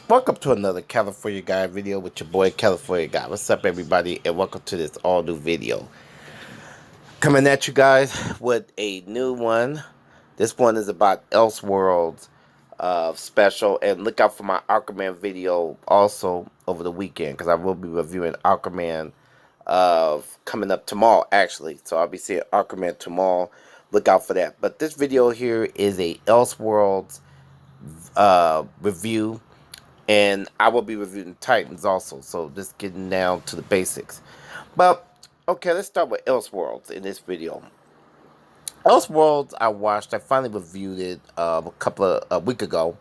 Welcome to another California Guy video with your boy California Guy. What's up, everybody, and welcome to this all new video. Coming at you guys with a new one. This one is about Elseworlds special, and look out for my Aquaman video also over the weekend because I will be reviewing Aquaman coming up tomorrow actually. So I'll be seeing Aquaman tomorrow. Look out for that. But this video here is a Elseworlds review, and I will be reviewing Titans also. So just getting down to the basics. But okay, let's start with Elseworlds in this video. Elseworlds, I watched. I finally reviewed it a week ago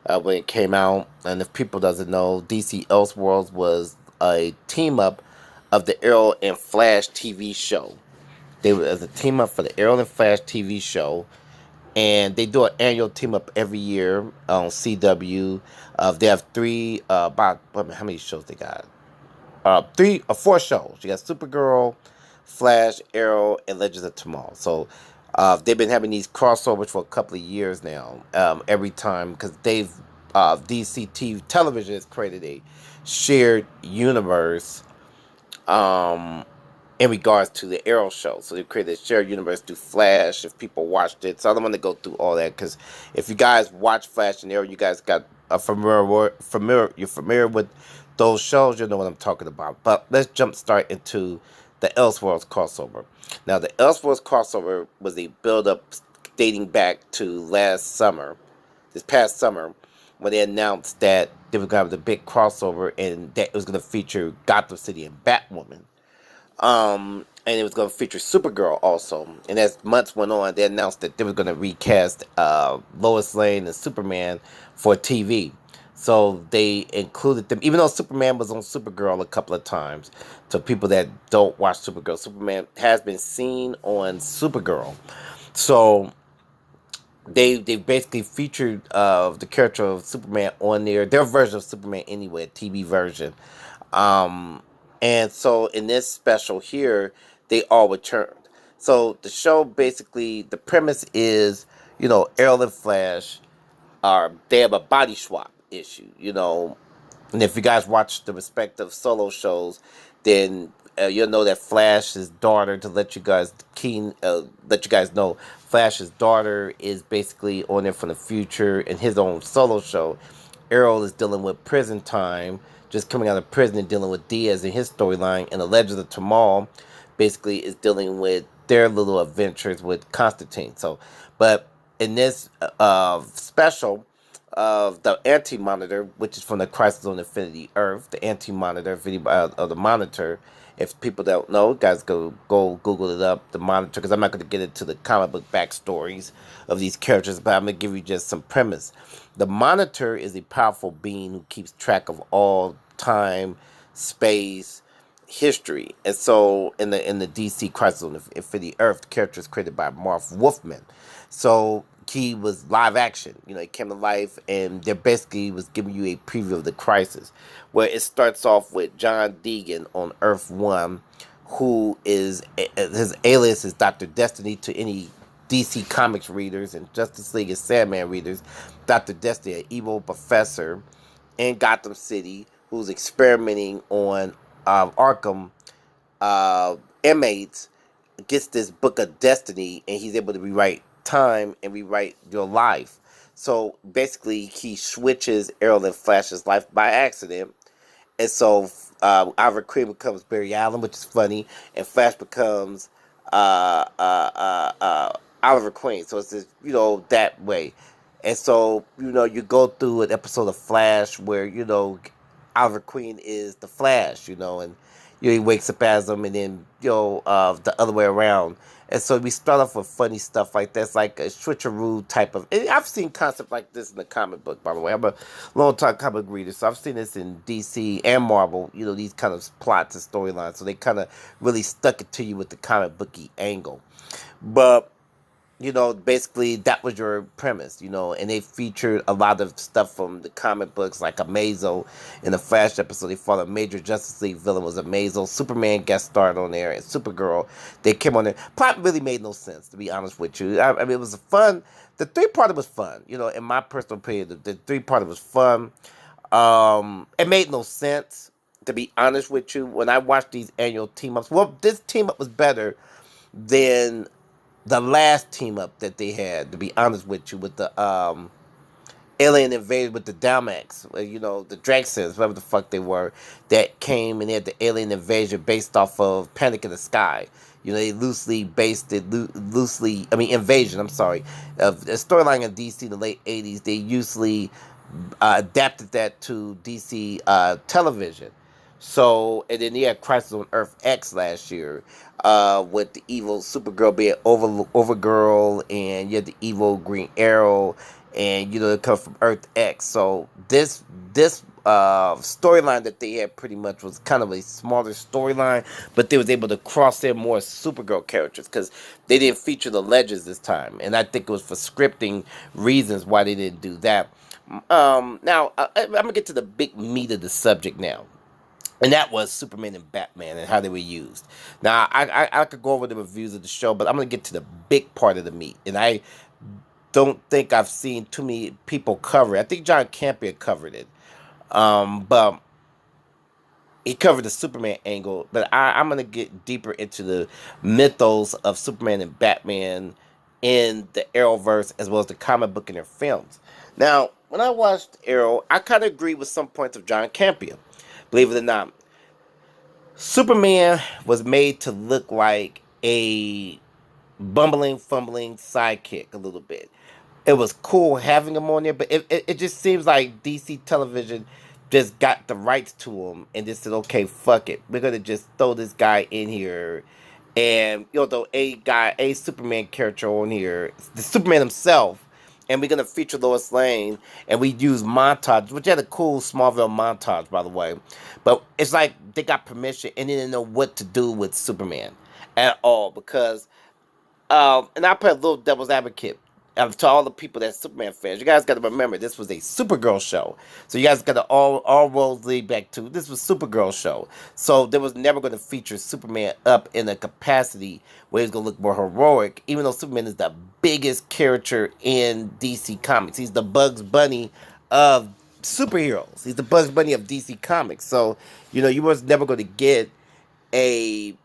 when it came out. And if people doesn't know, DC Elseworlds was a team up of the Arrow and Flash TV show. They were as a team up for the Arrow and Flash TV show, and they do an annual team up every year on CW. They have three about how many shows they got? Three or four shows. You got Supergirl, Flash, Arrow, and Legends of Tomorrow. So they've been having these crossovers for a couple of years now. Every time because they've DCT television has created a shared universe. In regards to the Arrow show. So they created a shared universe through Flash, if people watched it. So I don't want to go through all that, because if you guys watch Flash and Arrow, you guys got you're familiar with those shows, you know what I'm talking about. But let's jump start into the Elseworlds crossover. Now, the Elseworlds crossover was a build-up dating back to this past summer, when they announced that they were going to have the big crossover and that it was going to feature Gotham City and Batwoman. And it was going to feature Supergirl also. And as months went on, they announced that they were going to recast Lois Lane and Superman for TV. So they included them, even though Superman was on Supergirl a couple of times. So people that don't watch Supergirl, Superman has been seen on Supergirl. So they basically featured the character of Superman on their version of Superman anyway, TV version. Um, and so in this special here, they all returned. So the show basically, the premise is, Arrow and Flash they have a body swap issue. And if you guys watch the respective solo shows, then you'll know that Flash's daughter, to let you guys know, Flash's daughter is basically on there from the future in his own solo show. Arrow is dealing with prison time, just coming out of prison and dealing with Diaz in his storyline, and the Legends of Tomorrow basically is dealing with their little adventures with Constantine. So, but in this special of the Anti-Monitor, which is from the Crisis on Infinity Earth, the Anti-Monitor video of the Monitor. If people don't know, guys, go Google it up, the Monitor, because I'm not going to get into the comic book backstories of these characters, but I'm going to give you just some premise. The Monitor is a powerful being who keeps track of all time, space, history. And so in the DC Crisis on Infinity Earth, the character is created by Marv Wolfman. So he was live action. He came to life, and they basically was giving you a preview of the Crisis, where it starts off with John Deegan on Earth 1, who is, his alias is Dr. Destiny to any DC Comics readers and Justice League and Sandman readers. Dr. Destiny, an evil professor in Gotham City, who's experimenting on Arkham inmates, gets this book of destiny, and he's able to rewrite time and rewrite your life. So basically, he switches Arrow and Flash's life by accident, and so Oliver Queen becomes Barry Allen, which is funny, and Flash becomes Oliver Queen. So it's just, that way. And so, you go through an episode of Flash where, Oliver Queen is the Flash, and he wakes up as him, and then, the other way around. And so we start off with funny stuff like that's like a switcheroo type of. And I've seen concepts like this in the comic book, by the way. I'm a long time comic reader, so I've seen this in DC and Marvel. These kind of plots and storylines. So they kind of really stuck it to you with the comic booky angle. But basically that was your premise, and they featured a lot of stuff from the comic books, like Amazo in the Flash episode. They fought a major Justice League villain was Amazo. Superman guest starred on there, and Supergirl, they came on there. Plot really made no sense, to be honest with you. I mean, it was fun. The three-parter was fun, in my personal opinion. The three-parter was fun. It made no sense, to be honest with you, when I watched these annual team ups. Well, this team up was better than the last team up that they had, to be honest with you, with the alien invasion with the Dalmax, the Draxons, whatever the fuck they were, that came and they had the alien invasion based off of Panic in the Sky. They loosely based it, invasion, I'm sorry, of the storyline in DC in the late 80s. They usually adapted that to DC television. So, and then he had Crisis on Earth X last year, with the evil Supergirl being Overgirl, and you had the evil Green Arrow, and it comes from Earth X. So this storyline that they had pretty much was kind of a smaller storyline, but they was able to cross in more Supergirl characters because they didn't feature the Legends this time, and I think it was for scripting reasons why they didn't do that. Now I'm gonna get to the big meat of the subject now, and that was Superman and Batman and how they were used. Now I could go over the reviews of the show, but I'm gonna get to the big part of the meat, and I don't think I've seen too many people cover it. I think John Campea covered it, but he covered the Superman angle. But I'm gonna get deeper into the mythos of Superman and Batman in the Arrowverse, as well as the comic book and their films. Now, when I watched Arrow, I kind of agree with some points of John Campea. Believe it or not, Superman was made to look like a bumbling, fumbling sidekick a little bit. It was cool having him on there, but it just seems like DC television just got the rights to him and just said, okay, fuck it. We're going to just throw this guy in here. And, throw a Superman character on here, the Superman himself, and we're going to feature Lois Lane, and we use montage, which had a cool Smallville montage, by the way. But it's like they got permission and they didn't know what to do with Superman at all, because and I play a little devil's advocate to all the people that's Superman fans. You guys got to remember, this was a Supergirl show. So you guys got to all roads lead back to, this was Supergirl show. So there was never going to feature Superman up in a capacity where he's going to look more heroic, even though Superman is the biggest character in DC Comics. He's the Bugs Bunny of superheroes. He's the Bugs Bunny of DC Comics. So, you was never going to get a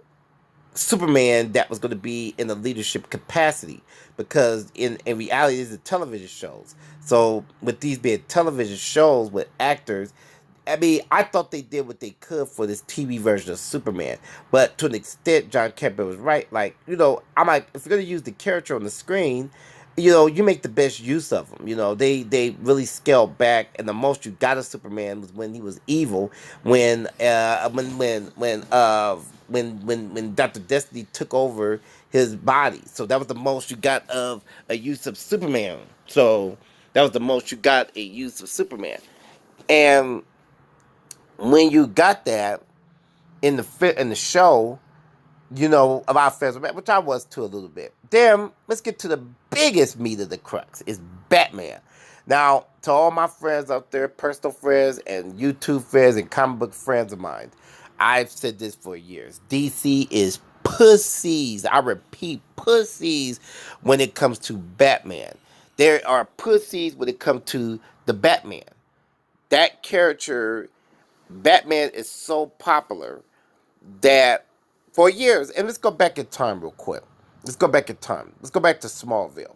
Superman that was going to be in a leadership capacity, because in reality these are television shows. So with these being television shows with actors, I mean, I thought they did what they could for this TV version of Superman, but to an extent John Kemper was right. Like, I'm like, if you're going to use the character on the screen, you make the best use of them. They really scaled back, and the most you got of Superman was when he was evil, when Dr. Destiny took over his body. So that was the most you got of a use of Superman. So that was the most you got a use of Superman. And when you got that in the show, about fans, which I was too a little bit. Then let's get to the biggest meat of the crux, is Batman. Now, to all my friends out there, personal friends and YouTube friends and comic book friends of mine, I've said this for years. DC is pussies. I repeat, pussies when it comes to Batman. There are pussies when it comes to the Batman. That character, Batman, is so popular that for years, and let's go back in time real quick. Let's go back in time. Let's go back to Smallville.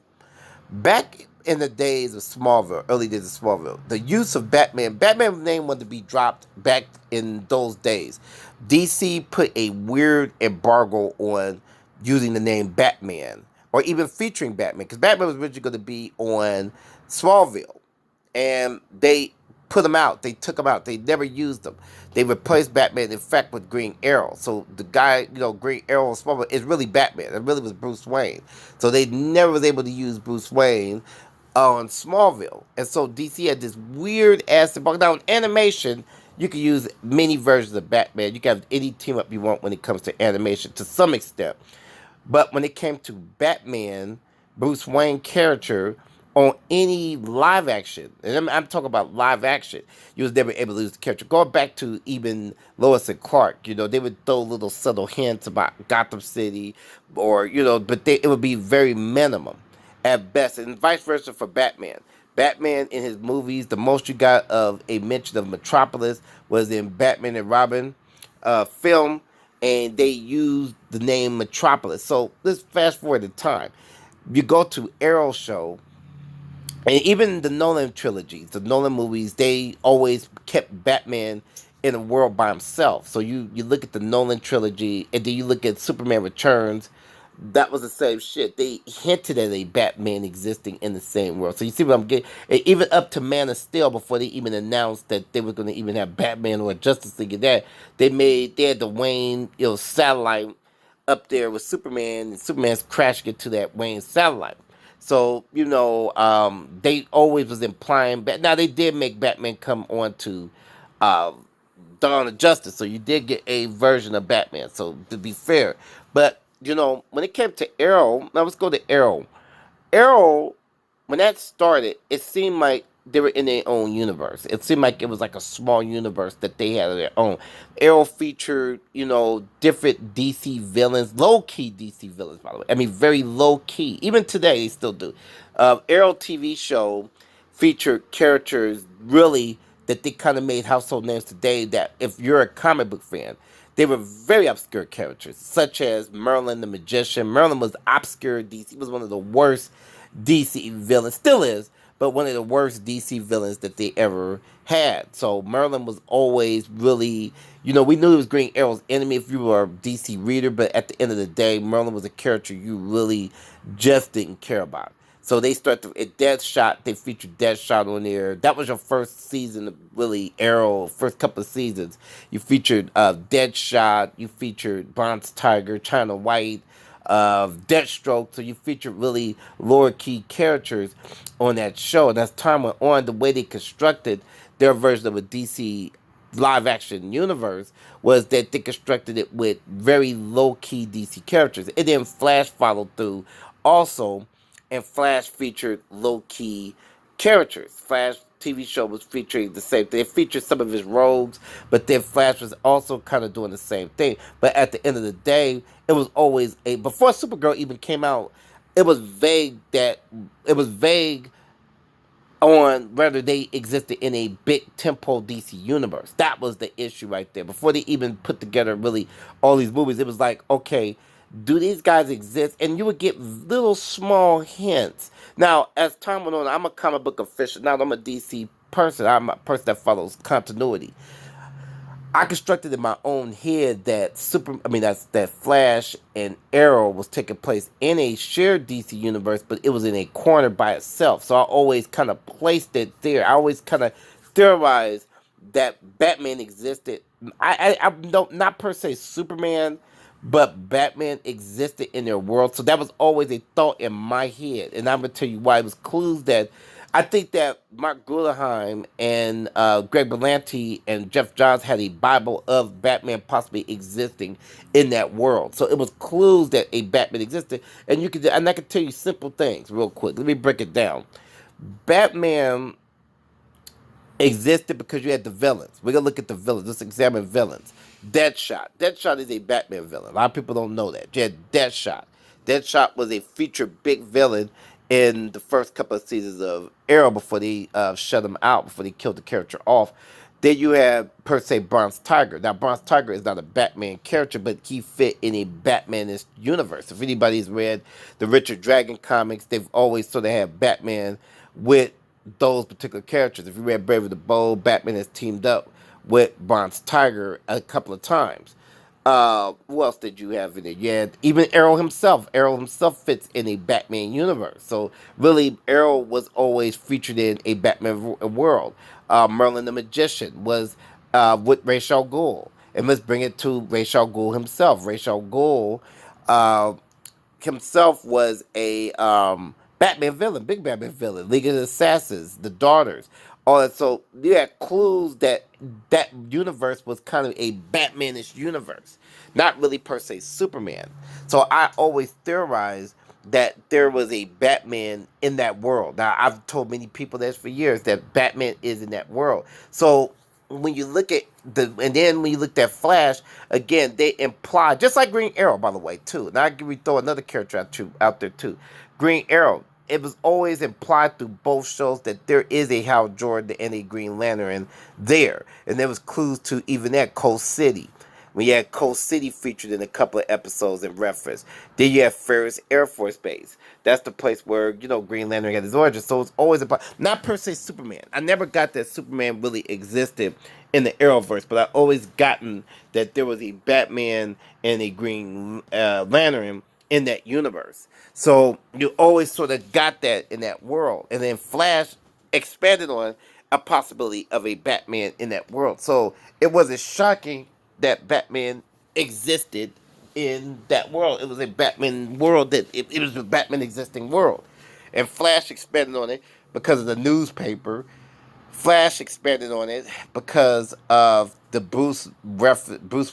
Back in the days of Smallville, early days of Smallville, the use of Batman's name wanted to be dropped back in those days. DC put a weird embargo on using the name Batman, or even featuring Batman, because Batman was originally going to be on Smallville, and they put him out. They took him out. They never used him. They replaced Batman, in fact, with Green Arrow. So the guy, Green Arrow in Smallville is really Batman. It really was Bruce Wayne. So they never was able to use Bruce Wayne on Smallville. And so DC had this weird ass embargo. Now, in animation, you can use many versions of Batman. You can have any team up you want when it comes to animation to some extent. But when it came to Batman, Bruce Wayne character, on any live action, and I'm talking about live action, you was never able to use the character. Going back to even Lois and Clark, they would throw little subtle hints about Gotham City, or, but it would be very minimum at best, and vice versa for Batman. Batman in his movies, the most you got of a mention of Metropolis was in Batman and Robin film, and they used the name Metropolis. So let's fast forward the time. You go to Arrow show, and even the Nolan trilogies, the Nolan movies, they always kept Batman in a world by himself. So you look at the Nolan trilogy, and then you look at Superman Returns. That was the same shit. They hinted at a Batman existing in the same world. So you see what I'm getting? And even up to Man of Steel, before they even announced that they were going to even have Batman or Justice League, and that they had the Wayne satellite up there with Superman, and Superman's crashing into that Wayne satellite. So they always was implying. Now they did make Batman come on to uh, Dawn of Justice, so you did get a version of Batman. So to be fair, but when it came to Arrow, now let's go to Arrow. Arrow, when that started, it seemed like they were in their own universe. It seemed like it was like a small universe that they had of their own. Arrow featured, different DC villains, low key DC villains, by the way. I mean, very low key. Even today, they still do. Arrow TV show featured characters really that they kind of made household names today. That if you're a comic book fan, they were very obscure characters, such as Merlin the Magician. Merlin was obscure DC. He was one of the worst DC villains, still is, but one of the worst DC villains that they ever had. So Merlin was always really, we knew he was Green Arrow's enemy if you were a DC reader, but at the end of the day, Merlin was a character you really just didn't care about. So they started at Deadshot. They featured Deadshot on there. That was your first season of really Arrow. First couple of seasons, you featured Deadshot. You featured Bronze Tiger, China White, Deathstroke. So you featured really lower key characters on that show. And as time went on, the way they constructed their version of a DC live action universe was that they constructed it with very low key DC characters. And then Flash followed through also, and Flash featured low key characters. Flash TV show was featuring the same thing. It featured some of his rogues, but then Flash was also kind of doing the same thing. But at the end of the day, it was always before Supergirl even came out, it was vague on whether they existed in a big tempo DC universe. That was the issue right there. Before they even put together really all these movies, it was like, okay, do these guys exist? And you would get little small hints. Now, as time went on, I'm a comic book aficionado. I'm a DC person. I'm a person that follows continuity. I constructed in my own head that that Flash and Arrow was taking place in a shared DC universe, but it was in a corner by itself. So I always kind of placed it there. I always kind of theorized that Batman existed. I don't, not per se Superman, but Batman existed in their world. So that was always a thought in my head, and I'm gonna tell you why. It was clues that I think that Mark Guggenheim and Greg Berlanti and Jeff Johns had a Bible of Batman possibly existing in that world. So it was clues that a Batman existed, and I can tell you simple things real quick. Let me break it down. Batman existed because you had the villains. We're gonna look at the villains. Let's examine villains. Deadshot. Deadshot is a Batman villain. A lot of people don't know that. You had Deadshot. Deadshot was a featured big villain in the first couple of seasons of Arrow before they shut him out, before they killed the character off. Then you have, per se, Bronze Tiger. Now, Bronze Tiger is not a Batman character, but he fit in a Batmanist universe. If anybody's read the Richard Dragon comics, they've always sort of had Batman with those particular characters. If you read Brave and the Bold, Batman has teamed up with Bronze Tiger a couple of times. Who else did you have in it? Yeah, even Arrow himself. Arrow himself fits in a Batman universe. So really, Arrow was always featured in a Batman world. Merlin the Magician was with Ra's al Ghul. And let's bring it to Ra's al Ghul himself. Ra's al Ghul himself was a Batman villain, big Batman villain, League of the Assassins, the Daughters, all that. So you had clues that that universe was kind of a Batmanish universe, not really per se Superman. So I always theorized that there was a Batman in that world. Now I've told many people this for years that Batman is in that world. So when you look at and then when you look at Flash, again, they imply, just like Green Arrow, by the way, too. Now we throw another character out there too. Green Arrow. it was always implied through both shows that there is a Hal Jordan and a Green Lantern there. And there was clues to even that Coast City. We had Coast City featured in a couple of episodes in reference. Then you have Ferris Air Force Base. That's the place where, Green Lantern had his origin. So it's always about, not per se Superman. I never got that Superman really existed in the Arrowverse, but I always gotten that there was a Batman and a Green Lantern in that universe. So you always sort of got that in that world. And then Flash expanded on a possibility of a Batman in that world. So it wasn't shocking that Batman existed in that world. It was a Batman world it was a Batman existing world. And Flash expanded on it because of the newspaper. Flash expanded on it because of the Bruce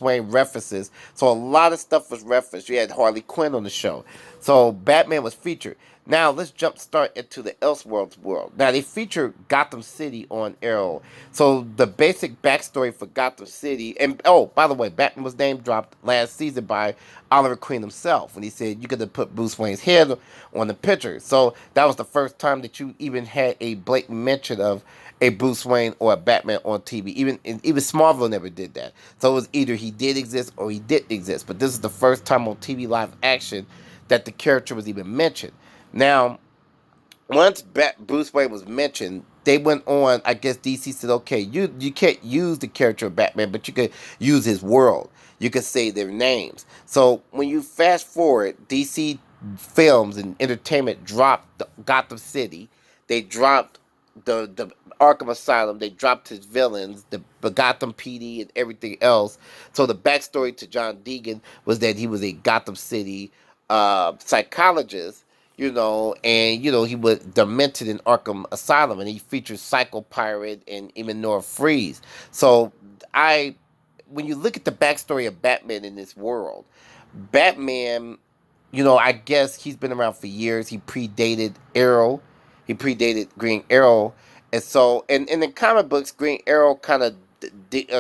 Wayne references. So a lot of stuff was referenced. You had Harley Quinn on the show. So Batman was featured. Now let's jump start into the Elseworlds world. Now they feature Gotham City on Arrow. So the basic backstory for Gotham City, and oh, by the way, Batman was name dropped last season by Oliver Queen himself when he said you could have put Bruce Wayne's head on the picture. So that was the first time that you even had a blatant mention of a Bruce Wayne or a Batman on TV. Even Smallville never did that. So it was either he did exist or he didn't exist. But this is the first time on TV live action that the character was even mentioned. Now, once Bruce Wayne was mentioned, they went on. I guess DC said, "Okay, you can't use the character of Batman, but you could use his world. You could say their names." So when you fast forward, DC Films and Entertainment dropped Gotham City. They dropped the Arkham Asylum. They dropped his villains, the Gotham PD, and everything else. So the backstory to John Deegan was that he was a Gotham City psychologist, and he was demented in Arkham Asylum, and he features Psycho Pirate and even Nora Freeze. So when you look at the backstory of Batman in this world, Batman, I guess he's been around for years. He predated Arrow. He predated Green Arrow. And so, in the comic books, Green Arrow kind of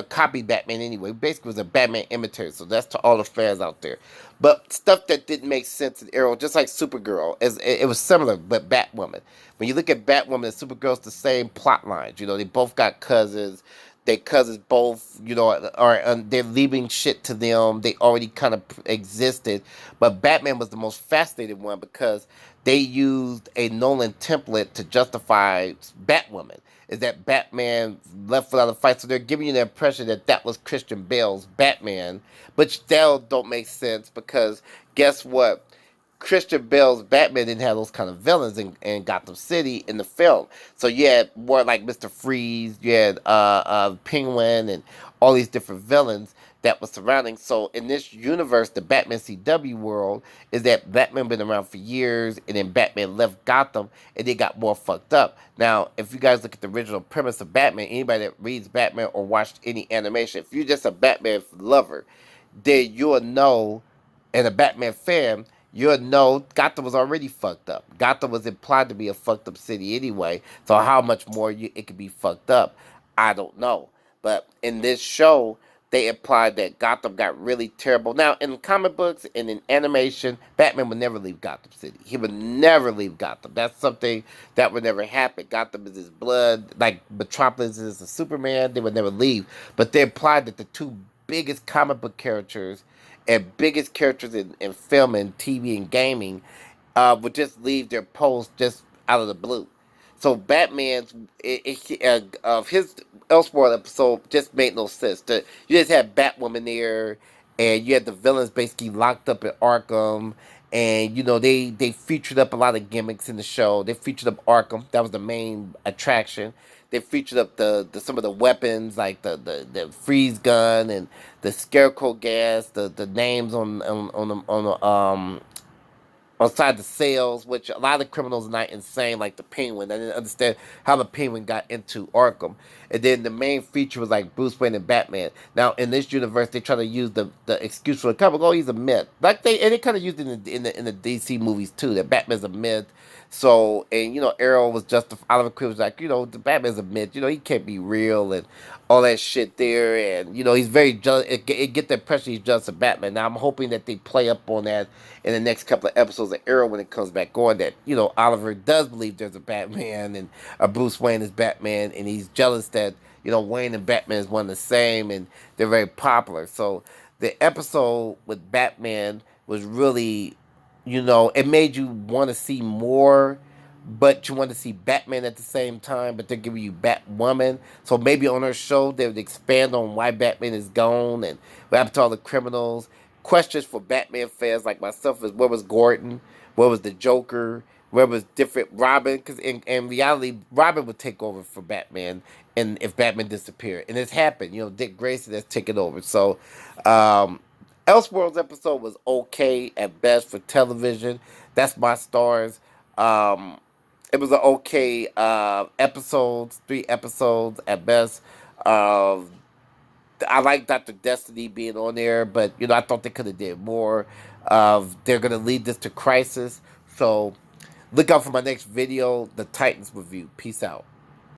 copied Batman anyway. Basically, was a Batman imitator. So that's to all the fans out there. But stuff that didn't make sense in Arrow, just like Supergirl, it was similar, but Batwoman. When you look at Batwoman and Supergirl, it's the same plot lines. They both got cousins. Their cousins both, they're leaving shit to them. They already kind of existed. But Batman was the most fascinating one because they used a Nolan template to justify Batwoman. Is that Batman left without a fight? So they're giving you the impression that that was Christian Bale's Batman, but still don't make sense because guess what? Christian Bale's Batman didn't have those kind of villains in Gotham City in the film. So you had more like Mr. Freeze, you had Penguin, and all these different villains that was surrounding. So in this universe, the Batman CW world is that Batman been around for years, and then Batman left Gotham, and they got more fucked up. Now, if you guys look at the original premise of Batman, anybody that reads Batman or watched any animation, if you're just a Batman lover, then you'll know, and a Batman fan, you'll know Gotham was already fucked up. Gotham was implied to be a fucked up city anyway, so how much more it could be fucked up, I don't know. But in this show, they implied that Gotham got really terrible. Now, in comic books and in animation, Batman would never leave Gotham City. He would never leave Gotham. That's something that would never happen. Gotham is his blood, like Metropolis is a Superman. They would never leave. But they implied that the two biggest comic book characters and biggest characters in film and TV and gaming would just leave their post just out of the blue. So Batman's his Elseworld episode just made no sense. You just had Batwoman there, and you had the villains basically locked up at Arkham, and they featured up a lot of gimmicks in the show. They featured up Arkham. That was the main attraction. They featured up the some of the weapons like the freeze gun and the scarecrow gas, the names outside the cells, which a lot of criminals are not insane, like the Penguin. I didn't understand how the Penguin got into Arkham. And then the main feature was like Bruce Wayne and Batman. Now in this universe, they try to use the excuse for the comic. Oh, he's a myth. Like they kind of used it in the DC movies too. That Batman's a myth. So, and Arrow was just Oliver Queen was like, the Batman's a myth. He can't be real and all that shit there. And he's very just. It get the impression he's just a Batman. Now I'm hoping that they play up on that in the next couple of episodes of Arrow when it comes back on. That Oliver does believe there's a Batman and a Bruce Wayne is Batman, and he's jealous that Wayne and Batman is one and the same, and they're very popular. So the episode with Batman was really, it made you want to see more, but you want to see Batman at the same time, but they're giving you Batwoman. So maybe on her show, they would expand on why Batman is gone and what happened to all the criminals. Questions for Batman fans like myself is where was Gordon? Where was the Joker? Where was different Robin? Because in reality, Robin would take over for Batman, and if Batman disappeared, and it's happened. Dick Grayson has taken over. So, Elseworlds episode was okay at best for television. That's my stars. Um, it was an okay episodes, 3 episodes at best. Uh, I like Dr. Destiny being on there, but I thought they could have did more. They're gonna lead this to Crisis, so look out for my next video, the Titans review. Peace out.